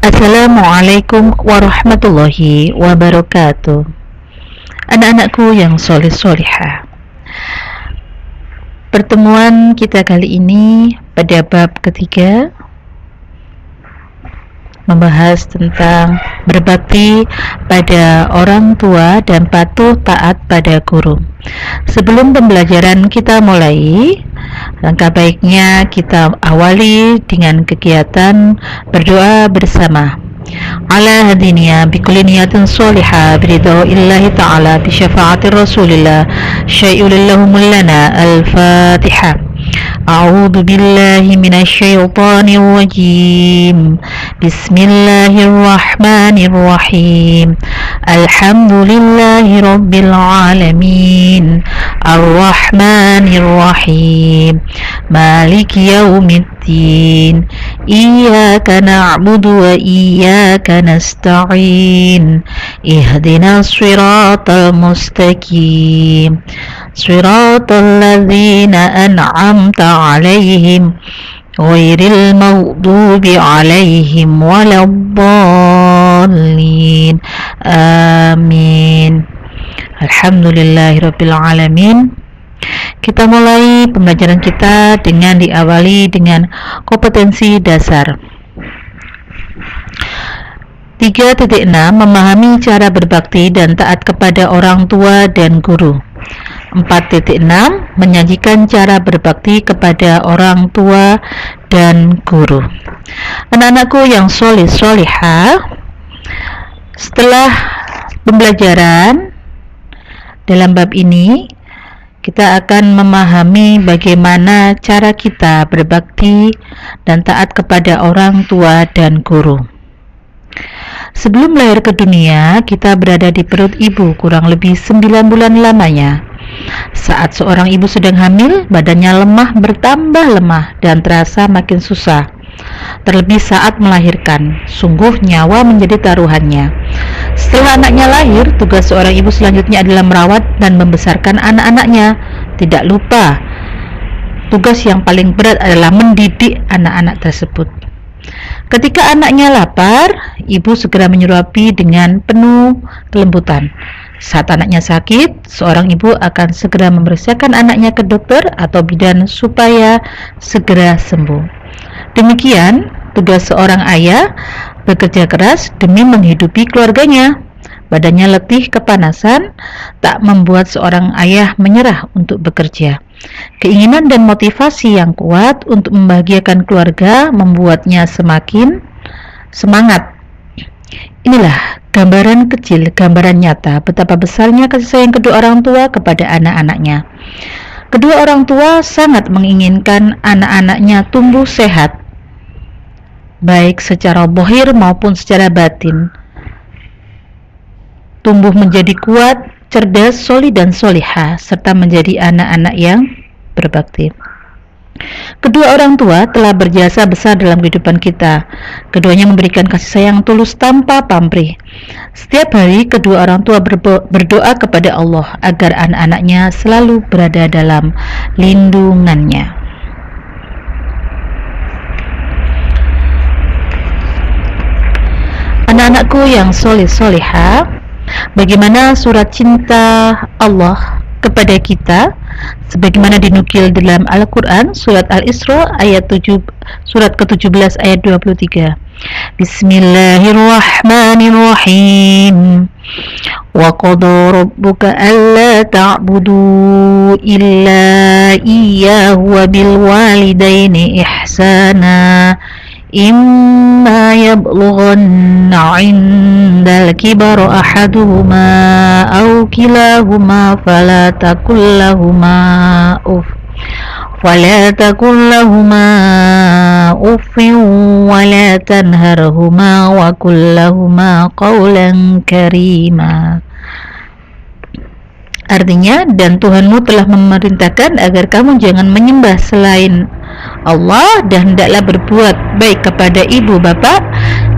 Assalamualaikum warahmatullahi wabarakatuh. Anak-anakku yang soleh solihah, pertemuan kita kali ini pada bab ketiga membahas tentang berbakti pada orang tua dan patuh taat pada guru. Sebelum pembelajaran kita mulai, langkah baiknya kita awali dengan kegiatan berdoa bersama. Ala hadiniya bikulli niyatin salihah biridha illahi ta'ala bi syafa'ati rasulillah syai'ulillahumul lana al-fatihah. A'udzu billahi minasyaitonir rajim. Bismillahirrahmanirrahim. Alhamdulillahi rabbil alamin. Arrahmanir rahim. Maliki yaumiddin. Iyyaka na'budu wa iyyaka nasta'in. Ihdinas siratal mustaqim. Siratal ladzina an'amta 'alaihim ghairil maghdubi 'alaihim waladdallin. Amin. Alhamdulillahirabbil alamin. Kita mulai pembelajaran kita dengan diawali dengan kompetensi dasar. 3.6 Memahami cara berbakti dan taat kepada orang tua dan guru. 4.6 Menyajikan cara berbakti kepada orang tua dan guru. Anak-anakku yang soleh solihah, setelah pembelajaran dalam bab ini, kita akan memahami bagaimana cara kita berbakti dan taat kepada orang tua dan guru. Sebelum lahir ke dunia, kita berada di perut ibu kurang lebih 9 bulan lamanya. Saat seorang ibu sedang hamil, badannya lemah bertambah lemah dan terasa makin susah. Terlebih saat melahirkan, sungguh nyawa menjadi taruhannya. Setelah anaknya lahir, tugas seorang ibu selanjutnya adalah merawat dan membesarkan anak-anaknya. Tidak lupa, tugas yang paling berat adalah mendidik anak-anak tersebut. Ketika anaknya lapar, ibu segera menyuapi dengan penuh kelembutan. Saat anaknya sakit, seorang ibu akan segera memeriksakan anaknya ke dokter atau bidan supaya segera sembuh. Demikian, tugas seorang ayah bekerja keras demi menghidupi keluarganya. Badannya letih kepanasan tak membuat seorang ayah menyerah untuk bekerja. Keinginan dan motivasi yang kuat untuk membahagiakan keluarga membuatnya semakin semangat. Inilah gambaran kecil, gambaran nyata betapa besarnya kasih sayang kedua orang tua kepada anak-anaknya. Kedua orang tua sangat menginginkan anak-anaknya tumbuh sehat, baik secara zahir maupun secara batin. Tumbuh menjadi kuat, cerdas, solih dan solihah, serta menjadi anak-anak yang berbakti. Kedua orang tua telah berjasa besar dalam kehidupan kita. Keduanya memberikan kasih sayang tulus tanpa pamrih. Setiap hari kedua orang tua berdoa kepada Allah agar anak-anaknya selalu berada dalam lindungannya. Anak-anakku yang soleh solihah, bagaimana surat cinta Allah kepada kita sebagaimana dinukil dalam Al-Quran surat Al-Isra surat ke-17 ayat 23. Bismillahirrahmanirrahim. Wa qada rabbuka alla ta'budu illa iyyahu wa bil walidaini ihsana. Imma yablughanna 'indal kibara ahaduhuma aw kilahuma fala taqul lahumā uffin wa la tanharhuma wa qul lahumā qawlan karīmā. Artinya, dan Tuhanmu telah memerintahkan agar kamu jangan menyembah selain Allah dan hendaklah berbuat baik kepada ibu bapa.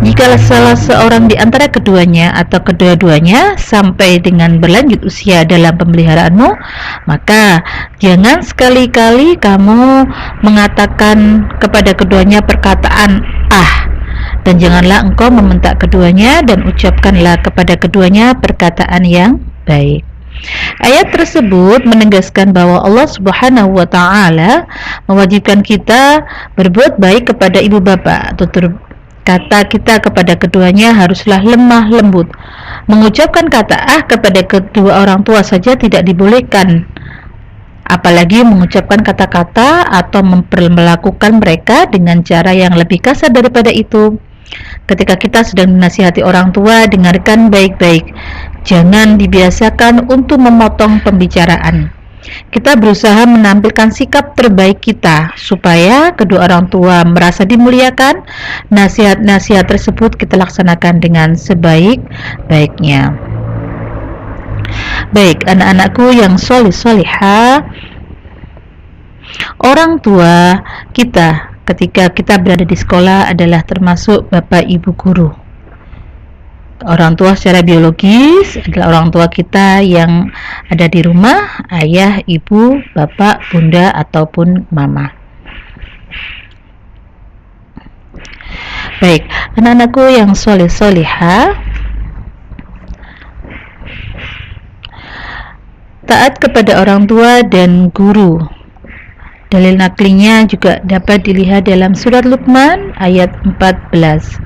Jikalau salah seorang di antara keduanya atau kedua-duanya sampai dengan berlanjut usia dalam pemeliharaanmu, maka jangan sekali-kali kamu mengatakan kepada keduanya perkataan dan janganlah engkau membentak keduanya, dan ucapkanlah kepada keduanya perkataan yang baik. Ayat tersebut menegaskan bahwa Allah Subhanahu wa taala mewajibkan kita berbuat baik kepada ibu bapa. Tutur kata kita kepada keduanya haruslah lemah lembut. Mengucapkan kata kepada kedua orang tua saja tidak dibolehkan, apalagi mengucapkan kata-kata atau melakukan mereka dengan cara yang lebih kasar daripada itu. Ketika kita sedang menasihati orang tua, dengarkan baik-baik. Jangan dibiasakan untuk memotong pembicaraan. Kita berusaha menampilkan sikap terbaik kita supaya kedua orang tua merasa dimuliakan. Nasihat-nasihat tersebut kita laksanakan dengan sebaik-baiknya. Baik, anak-anakku yang solih-solihah, orang tua kita ketika kita berada di sekolah adalah termasuk bapak ibu guru. Orang tua secara biologis adalah orang tua kita yang ada di rumah, ayah, ibu, bapak, bunda, ataupun mama. Baik, anak-anakku yang soleh-solihah, taat kepada orang tua dan guru. Dalil naklinya juga dapat dilihat dalam surat Luqman ayat 14.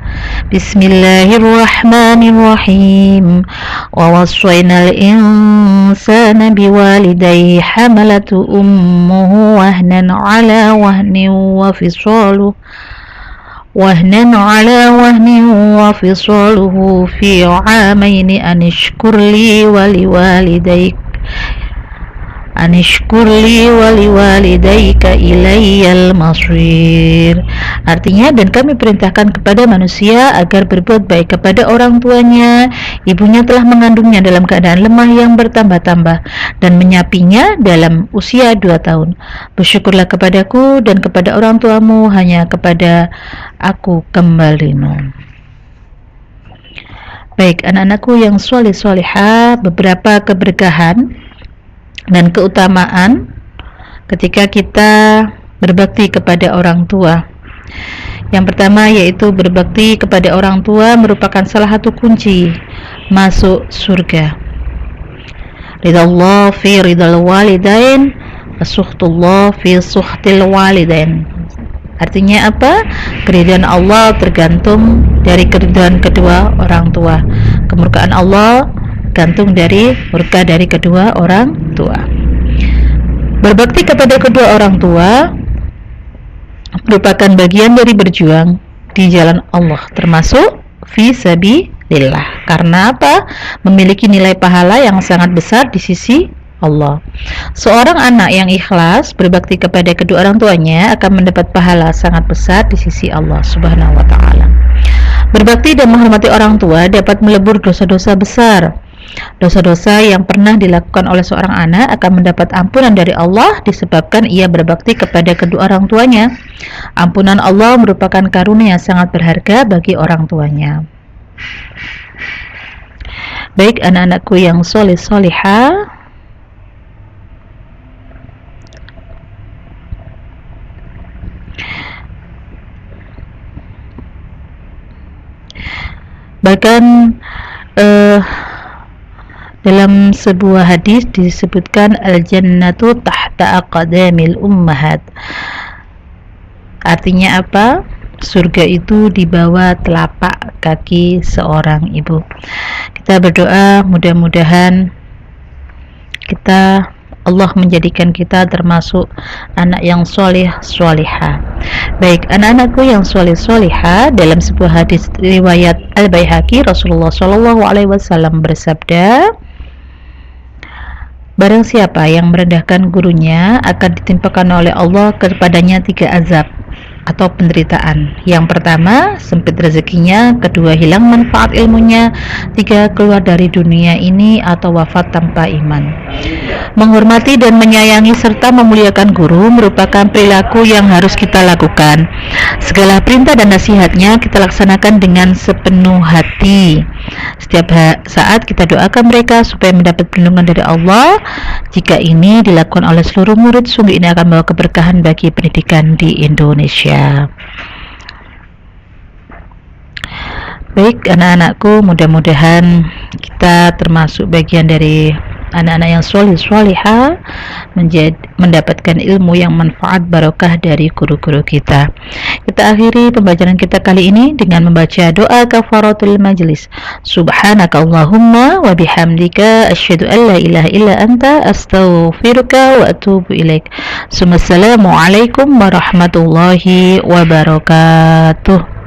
Bismillahirrahmanirrahim. Wa wassayna al-insana biwalidayhi hamalatu ummuhu wahnan ala wahnin wa fisaluhu fi 'amaini an ishkur li wa liwalidayka ilayyal masir. Artinya, dan kami perintahkan kepada manusia agar berbuat baik kepada orang tuanya. Ibunya telah mengandungnya dalam keadaan lemah yang bertambah-tambah dan menyapinya dalam usia 2 tahun. Bersyukurlah kepadaku dan kepada orang tuamu, hanya kepada aku kembalimu. Baik, anak-anakku yang soleh-solehah, beberapa keberkahan dan keutamaan ketika kita berbakti kepada orang tua. Yang pertama yaitu berbakti kepada orang tua merupakan salah satu kunci masuk surga. Ridallah fi ridal walidain wa sukhtullah fi sukhtil walidain. Artinya apa? Keridhaan Allah tergantung dari keridhaan kedua orang tua. Kemurkaan Allah gantung dari murka dari kedua orang tua. Berbakti kepada kedua orang tua merupakan bagian dari berjuang di jalan Allah, termasuk fi sabilillah. Karena apa? Memiliki nilai pahala yang sangat besar di sisi Allah. Seorang anak yang ikhlas berbakti kepada kedua orang tuanya akan mendapat pahala sangat besar di sisi Allah Subhanahu wa taala. Berbakti dan menghormati orang tua dapat melebur dosa-dosa besar. Dosa-dosa yang pernah dilakukan oleh seorang anak akan mendapat ampunan dari Allah disebabkan ia berbakti kepada kedua orang tuanya. Ampunan Allah merupakan karunia yang sangat berharga bagi orang tuanya. Baik, anak-anakku yang soleh-solehah, bahkan dalam sebuah hadis disebutkan al-jannatu tahta aqdamil ummahat. Artinya apa? Surga itu di bawah telapak kaki seorang ibu. Kita berdoa mudah-mudahan Allah menjadikan kita termasuk anak yang soleh solihah. Baik, anak-anakku yang soleh solihah, dalam sebuah hadis riwayat Al-Baihaqi, Rasulullah SAW bersabda, barang siapa yang merendahkan gurunya akan ditimpakan oleh Allah kepadanya 3 azab atau penderitaan. Yang pertama, sempit rezekinya. Kedua, hilang manfaat ilmunya. 3, keluar dari dunia ini atau wafat tanpa iman. Menghormati dan menyayangi serta memuliakan guru merupakan perilaku yang harus kita lakukan. Segala perintah dan nasihatnya kita laksanakan dengan sepenuh hati. Setiap saat kita doakan mereka supaya mendapat perlindungan dari Allah. Jika ini dilakukan oleh seluruh murid, sungguh ini akan membawa keberkahan bagi pendidikan di Indonesia. Baik anak-anakku, mudah-mudahan kita termasuk bagian dari anak-anak yang solih-solihah, mendapatkan ilmu yang manfaat barokah dari guru-guru kita. Kita akhiri pembacaan kita kali ini dengan membaca doa kafaratul majlis. Subhanaka Allahumma wa bihamdika asyhadu an la ilaha illa anta astaghfiruka wa atubu ilaik. Assalamualaikum warahmatullahi wabarakatuh.